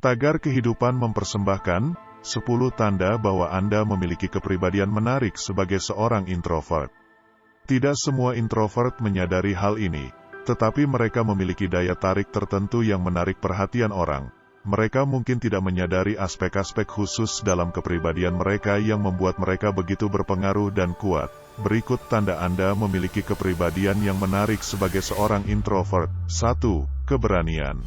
Tagar kehidupan mempersembahkan 10 tanda bahwa Anda memiliki kepribadian menarik sebagai seorang introvert. Tidak semua introvert menyadari hal ini, tetapi mereka memiliki daya tarik tertentu yang menarik perhatian orang. Mereka mungkin tidak menyadari aspek-aspek khusus dalam kepribadian mereka yang membuat mereka begitu berpengaruh dan kuat. Berikut tanda Anda memiliki kepribadian yang menarik sebagai seorang introvert. 1. Keberanian.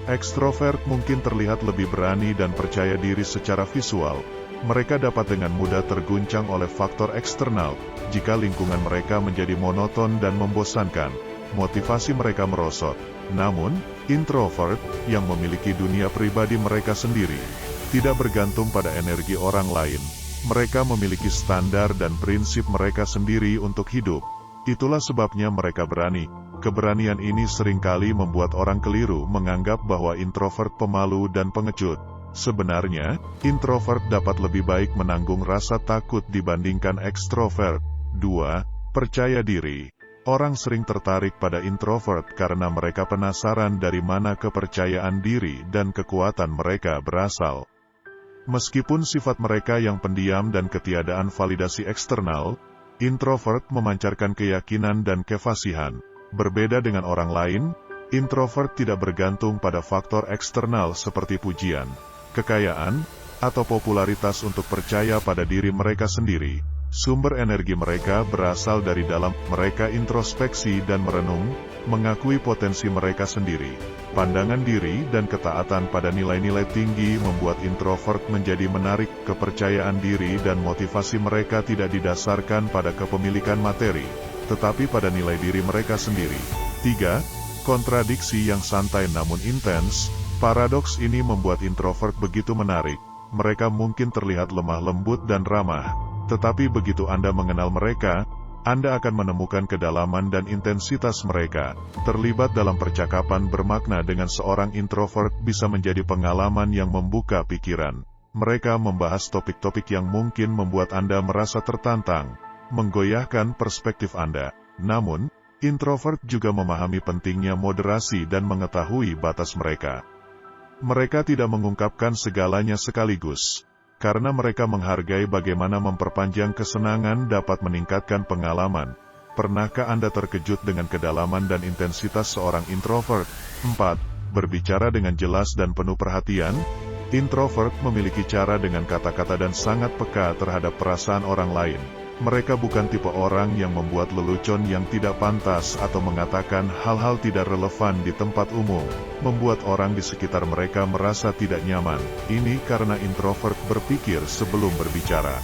Ekstrovert mungkin terlihat lebih berani dan percaya diri secara visual. Mereka dapat dengan mudah terguncang oleh faktor eksternal. Jika lingkungan mereka menjadi monoton dan membosankan, motivasi mereka merosot. Namun, introvert yang memiliki dunia pribadi mereka sendiri, tidak bergantung pada energi orang lain. Mereka memiliki standar dan prinsip mereka sendiri untuk hidup. Itulah sebabnya mereka berani. Keberanian ini seringkali membuat orang keliru menganggap bahwa introvert pemalu dan pengecut. Sebenarnya, introvert dapat lebih baik menanggung rasa takut dibandingkan ekstrovert. 2. Percaya diri. Orang sering tertarik pada introvert karena mereka penasaran dari mana kepercayaan diri dan kekuatan mereka berasal. Meskipun sifat mereka yang pendiam dan ketiadaan validasi eksternal, introvert memancarkan keyakinan dan kefasihan. Berbeda dengan orang lain, introvert tidak bergantung pada faktor eksternal seperti pujian, kekayaan, atau popularitas untuk percaya pada diri mereka sendiri. Sumber energi mereka berasal dari dalam. Mereka introspeksi dan merenung, mengakui potensi mereka sendiri. Pandangan diri dan ketaatan pada nilai-nilai tinggi membuat introvert menjadi menarik. Kepercayaan diri dan motivasi mereka tidak didasarkan pada kepemilikan materi, tetapi pada nilai diri mereka sendiri. 3. Kontradiksi yang santai namun intens. Paradoks ini membuat introvert begitu menarik. Mereka mungkin terlihat lemah lembut dan ramah, tetapi begitu Anda mengenal mereka, Anda akan menemukan kedalaman dan intensitas mereka. Terlibat dalam percakapan bermakna dengan seorang introvert bisa menjadi pengalaman yang membuka pikiran. Mereka membahas topik-topik yang mungkin membuat Anda merasa tertantang, menggoyahkan perspektif Anda. Namun, introvert juga memahami pentingnya moderasi dan mengetahui batas mereka. Mereka tidak mengungkapkan segalanya sekaligus, karena mereka menghargai bagaimana memperpanjang kesenangan dapat meningkatkan pengalaman. Pernahkah Anda terkejut dengan kedalaman dan intensitas seorang introvert? 4. Berbicara dengan jelas dan penuh perhatian. Introvert memiliki cara dengan kata-kata dan sangat peka terhadap perasaan orang lain. Mereka bukan tipe orang yang membuat lelucon yang tidak pantas atau mengatakan hal-hal tidak relevan di tempat umum, membuat orang di sekitar mereka merasa tidak nyaman. Ini karena introvert berpikir sebelum berbicara.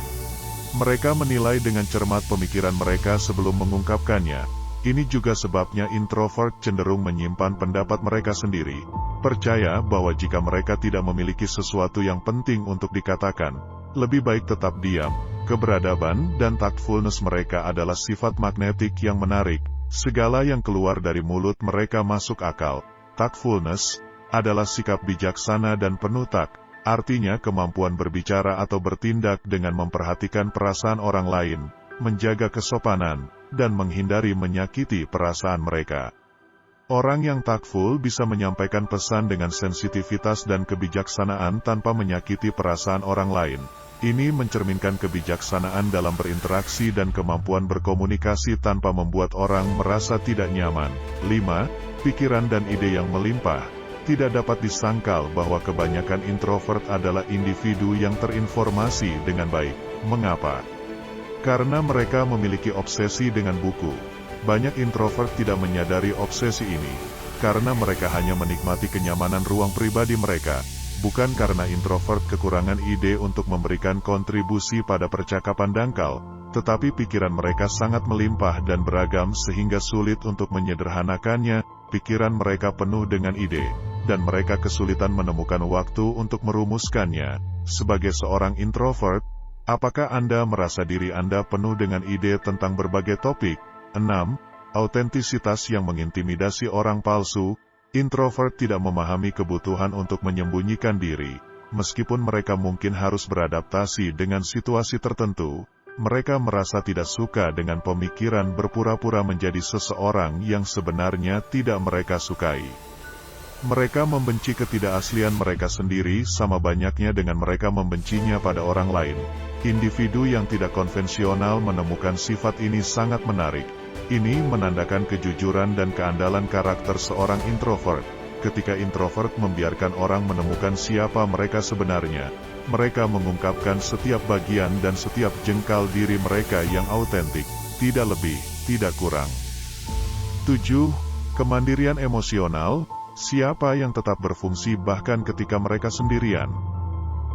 Mereka menilai dengan cermat pemikiran mereka sebelum mengungkapkannya. Ini juga sebabnya introvert cenderung menyimpan pendapat mereka sendiri. Percaya bahwa jika mereka tidak memiliki sesuatu yang penting untuk dikatakan, lebih baik tetap diam. Keberadaban dan tactfulness mereka adalah sifat magnetik yang menarik. Segala yang keluar dari mulut mereka masuk akal. Tactfulness adalah sikap bijaksana dan penuh tak, artinya kemampuan berbicara atau bertindak dengan memperhatikan perasaan orang lain, menjaga kesopanan, dan menghindari menyakiti perasaan mereka. Orang yang tactful bisa menyampaikan pesan dengan sensitivitas dan kebijaksanaan tanpa menyakiti perasaan orang lain. Ini mencerminkan kebijaksanaan dalam berinteraksi dan kemampuan berkomunikasi tanpa membuat orang merasa tidak nyaman. 5. Pikiran dan ide yang melimpah. Tidak dapat disangkal bahwa kebanyakan introvert adalah individu yang terinformasi dengan baik. Mengapa? Karena mereka memiliki obsesi dengan buku. Banyak introvert tidak menyadari obsesi ini, karena mereka hanya menikmati kenyamanan ruang pribadi mereka. Bukan karena introvert kekurangan ide untuk memberikan kontribusi pada percakapan dangkal, tetapi pikiran mereka sangat melimpah dan beragam sehingga sulit untuk menyederhanakannya. Pikiran mereka penuh dengan ide, dan mereka kesulitan menemukan waktu untuk merumuskannya. Sebagai seorang introvert, apakah Anda merasa diri Anda penuh dengan ide tentang berbagai topik? 6. Autentisitas yang mengintimidasi orang palsu. Introvert tidak memahami kebutuhan untuk menyembunyikan diri. Meskipun mereka mungkin harus beradaptasi dengan situasi tertentu, mereka merasa tidak suka dengan pemikiran berpura-pura menjadi seseorang yang sebenarnya tidak mereka sukai. Mereka membenci ketidakaslian mereka sendiri sama banyaknya dengan mereka membencinya pada orang lain. Individu yang tidak konvensional menemukan sifat ini sangat menarik. Ini menandakan kejujuran dan keandalan karakter seorang introvert. Ketika introvert membiarkan orang menemukan siapa mereka sebenarnya, mereka mengungkapkan setiap bagian dan setiap jengkal diri mereka yang autentik, tidak lebih, tidak kurang. 7. Kemandirian emosional. Siapa yang tetap berfungsi bahkan ketika mereka sendirian?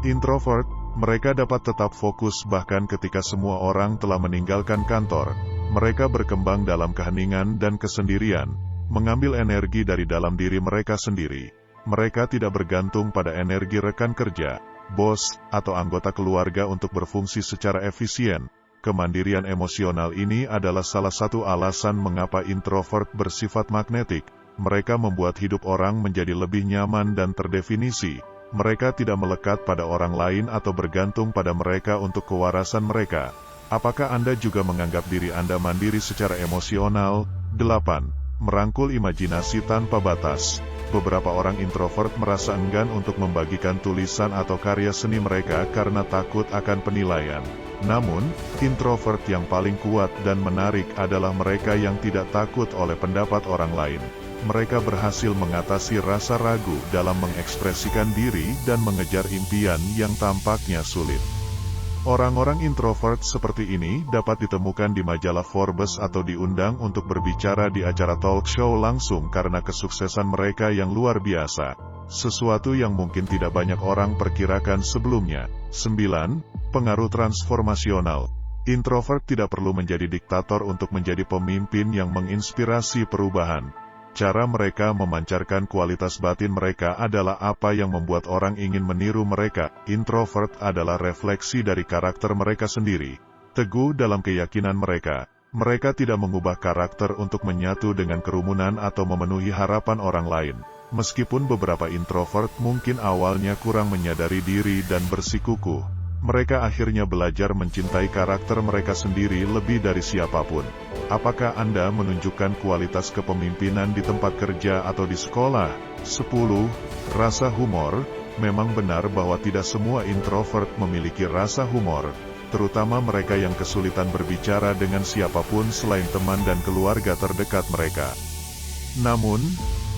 Introvert, mereka dapat tetap fokus bahkan ketika semua orang telah meninggalkan kantor. Mereka berkembang dalam keheningan dan kesendirian, mengambil energi dari dalam diri mereka sendiri. Mereka tidak bergantung pada energi rekan kerja, bos, atau anggota keluarga untuk berfungsi secara efisien. Kemandirian emosional ini adalah salah satu alasan mengapa introvert bersifat magnetik. Mereka membuat hidup orang menjadi lebih nyaman dan terdefinisi. Mereka tidak melekat pada orang lain atau bergantung pada mereka untuk kewarasan mereka. Apakah Anda juga menganggap diri Anda mandiri secara emosional? 8. Merangkul imajinasi tanpa batas. Beberapa orang introvert merasa enggan untuk membagikan tulisan atau karya seni mereka karena takut akan penilaian. Namun, introvert yang paling kuat dan menarik adalah mereka yang tidak takut oleh pendapat orang lain. Mereka berhasil mengatasi rasa ragu dalam mengekspresikan diri dan mengejar impian yang tampaknya sulit. Orang-orang introvert seperti ini dapat ditemukan di majalah Forbes atau diundang untuk berbicara di acara talk show langsung karena kesuksesan mereka yang luar biasa. Sesuatu yang mungkin tidak banyak orang perkirakan sebelumnya. 9. Pengaruh transformasional. Introvert tidak perlu menjadi diktator untuk menjadi pemimpin yang menginspirasi perubahan. Cara mereka memancarkan kualitas batin mereka adalah apa yang membuat orang ingin meniru mereka. Introvert adalah refleksi dari karakter mereka sendiri. Teguh dalam keyakinan mereka. Mereka tidak mengubah karakter untuk menyatu dengan kerumunan atau memenuhi harapan orang lain. Meskipun beberapa introvert mungkin awalnya kurang menyadari diri dan bersikukuh, mereka akhirnya belajar mencintai karakter mereka sendiri lebih dari siapapun. Apakah Anda menunjukkan kualitas kepemimpinan di tempat kerja atau di sekolah? 10. Rasa humor. Memang benar bahwa tidak semua introvert memiliki rasa humor, terutama mereka yang kesulitan berbicara dengan siapapun selain teman dan keluarga terdekat mereka. Namun,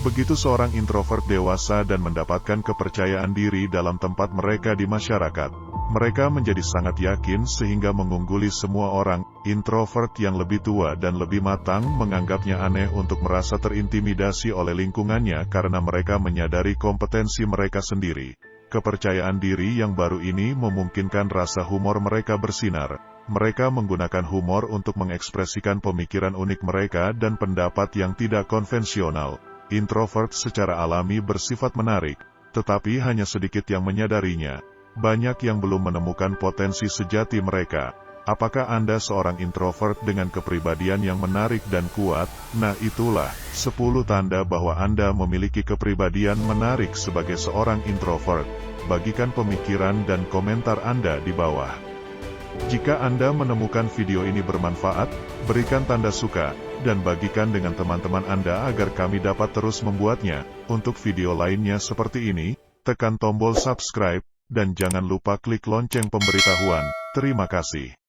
begitu seorang introvert dewasa dan mendapatkan kepercayaan diri dalam tempat mereka di masyarakat, mereka menjadi sangat yakin sehingga mengungguli semua orang. Introvert yang lebih tua dan lebih matang menganggapnya aneh untuk merasa terintimidasi oleh lingkungannya karena mereka menyadari kompetensi mereka sendiri. Kepercayaan diri yang baru ini memungkinkan rasa humor mereka bersinar. Mereka menggunakan humor untuk mengekspresikan pemikiran unik mereka dan pendapat yang tidak konvensional. Introvert secara alami bersifat menarik, tetapi hanya sedikit yang menyadarinya. Banyak yang belum menemukan potensi sejati mereka. Apakah Anda seorang introvert dengan kepribadian yang menarik dan kuat? Nah, itulah 10 tanda bahwa Anda memiliki kepribadian menarik sebagai seorang introvert. Bagikan pemikiran dan komentar Anda di bawah. Jika Anda menemukan video ini bermanfaat, berikan tanda suka, dan bagikan dengan teman-teman Anda agar kami dapat terus membuatnya. Untuk video lainnya seperti ini, tekan tombol subscribe, dan jangan lupa klik lonceng pemberitahuan. Terima kasih.